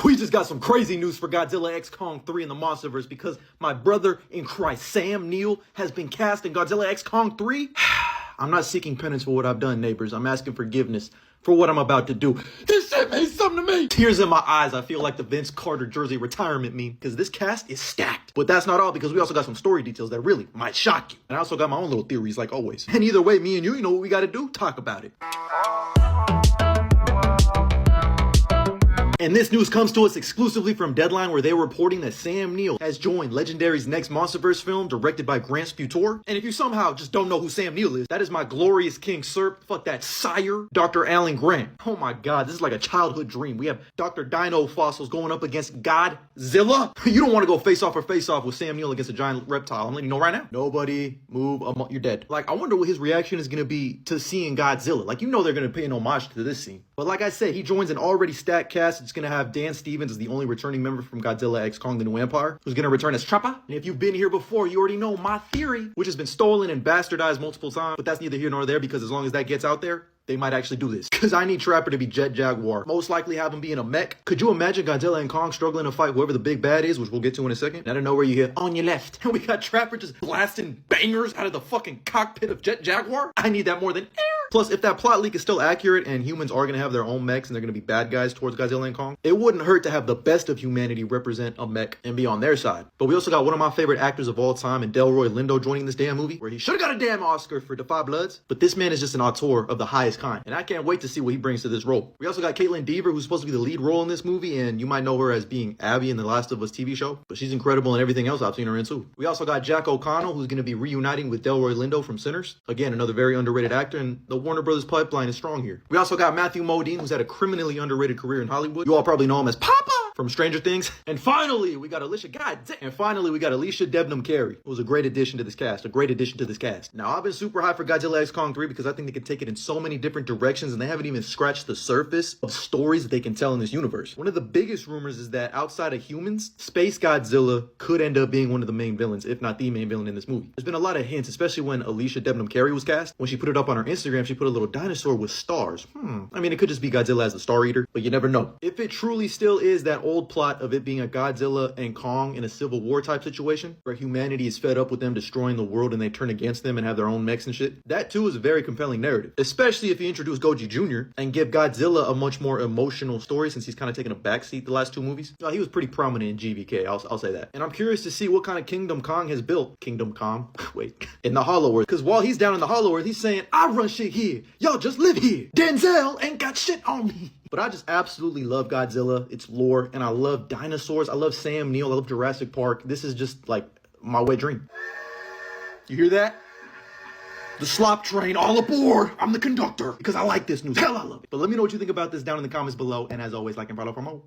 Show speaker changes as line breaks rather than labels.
We just got some crazy news for Godzilla x Kong 3 in the Monsterverse because my brother in Christ, Sam Neill, has been cast in Godzilla x Kong 3. I'm not seeking penance for what I've done, neighbors. I'm asking forgiveness for what I'm about to do. This shit means something to me. Tears in my eyes. I feel like the Vince Carter jersey retirement meme because this cast is stacked. But that's not all, because we also got some story details that really might shock you. And I also got my own little theories like always. And either way, me and you know what we got to do? Talk about it. And this news comes to us exclusively from Deadline, where they were reporting that Sam Neill has joined Legendary's next Monsterverse film, directed by Grant Sputor. And if you somehow just don't know who Sam Neill is, that is my glorious King Sir, fuck that sire, Dr. Alan Grant. Oh my god, this is like a childhood dream. We have Dr. Dino Fossils going up against Godzilla. You don't want to go face off with Sam Neill against a giant reptile. I'm letting you know right now. Nobody move, you're dead. Like, I wonder what his reaction is going to be to seeing Godzilla. Like, you know they're going to pay an homage to this scene. But like I said, he joins an already stacked cast. It's going to have Dan Stevens as the only returning member from Godzilla x Kong: The New Empire, who's going to return as Chopper. And if you've been here before, you already know my theory, which has been stolen and bastardized multiple times. But that's neither here nor there, because as long as that gets out there, they might actually do this. Because I need Trapper to be Jet Jaguar. Most likely have him be in a mech. Could you imagine Godzilla and Kong struggling to fight whoever the big bad is, which we'll get to in a second? Out of nowhere you hear, on your left. And we got Trapper just blasting bangers out of the fucking cockpit of Jet Jaguar. I need that more than air. Plus, if that plot leak is still accurate and humans are going to have their own mechs and they're going to be bad guys towards Godzilla and Kong, it wouldn't hurt to have the best of humanity represent a mech and be on their side. But we also got one of my favorite actors of all time in Delroy Lindo joining this damn movie, where he should have got a damn Oscar for Defy Bloods. But this man is just an auteur of the highest kind, and I can't wait to see what he brings to this role. We also got Caitlin Dever, who's supposed to be the lead role in this movie, and you might know her as being Abby in the Last of Us TV show, but she's incredible in everything else I've seen her in too. We also got Jack O'Connell, who's going to be reuniting with Delroy Lindo from Sinners. Again, another very underrated actor, and the Warner Brothers pipeline is strong here. We also got Matthew Modine, who's had a criminally underrated career in Hollywood. You all probably know him as Papa from Stranger Things. And finally, we got Alicia Debnam Carey, who was a great addition to this cast. Now, I've been super high for Godzilla x Kong 3 because I think they could take it in so many different directions, and they haven't even scratched the surface of stories that they can tell in this universe. One of the biggest rumors is that outside of humans, Space Godzilla could end up being one of the main villains, if not the main villain in this movie. There's been a lot of hints, especially when Alicia Debnam Carey was cast. When she put it up on her Instagram, she put a little dinosaur with stars. I mean, it could just be Godzilla as the Star Eater, but you never know. If it truly still is that old plot of it being a Godzilla and Kong in a Civil War type situation, where humanity is fed up with them destroying the world and they turn against them and have their own mechs and shit, that too is a very compelling narrative. Especially if you introduce Goji Jr. and give Godzilla a much more emotional story, since he's kind of taken a backseat the last two movies. He was pretty prominent in GVK, I'll say that. And I'm curious to see what kind of kingdom Kong has built. Kingdom Kong? Wait. In the Hollow Earth. Because while he's down in the Hollow Earth, he's saying, I run shit here. Y'all just live here. Denzel ain't got shit on me. But I just absolutely love Godzilla, its lore, and I love dinosaurs. I love Sam Neill. I love Jurassic Park. This is just like my wet dream. You hear that? The slop train, all aboard. I'm the conductor because I like this news. Hell, I love it. But let me know what you think about this down in the comments below. And as always, like and follow for more.